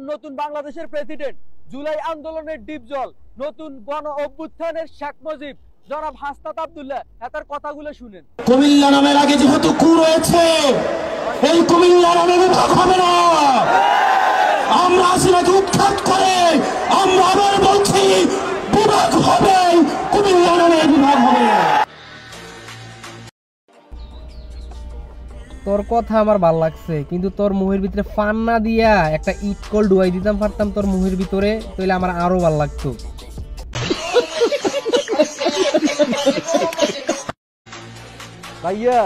নতুন বাংলাদেশের প্রেসিডেন্ট, জুলাই আন্দোলনের ডিপ জল, নতুন গণ অভ্যুত্থানের শেখ মুজিব জনাব হাসনাত আব্দুল্লাহ, এটার কথাগুলো শুনেন। কুমিল্লা নামের আগে যেহেতু কু রয়েছে, এই কুমিল্লা নামে বিভাগ হবে না। আমরা আসিনাকে উৎখাত করে আমরা আবার বলছি বিভাগ হবে, কুমিল্লা নামে বিভাগ হবে। তোর কথা আমার ভাল লাগছে, কিন্তু তোর মুহের ভিতরে ফান না দিয়া একটা ইট কল ডুয়াই দিতাম পারতাম তোর মুহের ভিতরে, তাইলে আমার আরো ভাল লাগতো। ভাইয়া,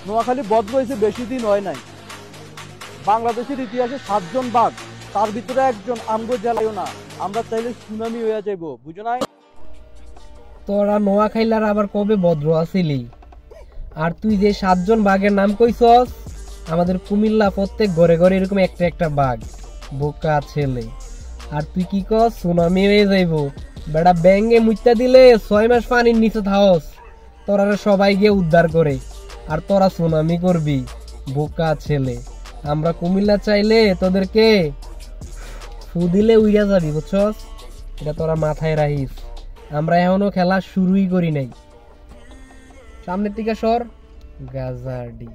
নোয়াখালী বদল হয়েছে বেশি দিন হয় নাই। বাংলাদেশের ইতিহাসে 7 জন বাঘ, তার ভিতরে একজন আমগো জেলায়ও না। আমরা চাইলে সুনামি হয়ে যাইব, বুঝো নাই? তোরা নোয়াখাইলার আবার কবে ভদ্র আসিলি? আর তুই যে 7 জন বাঘের নাম কইছস, আমাদের কুমিল্লা প্রত্যেক ঘরে ঘরে এরকম একটা একটা বাঘ, বোকা ছেলে। আর তুই কি কস সুনামি হয়ে যাইব? বেটা ব্যাঙ্গে মুইতা দিলে 6 মাস পানির নিচে থাকস, তোরা সবাই গিয়ে উদ্ধার করে, আর তোরা সুনামি করবি, বোকা ছেলে। আমরা কুমিল্লা চাইলে তোদেরকে ফু দিলে উইরা যাবি, বুঝছস? এটা তোরা মাথায় রাখিস। আমরা এখনো খেলা শুরুই করি নাই। সামনের দিকে সর, গাজার্ডি।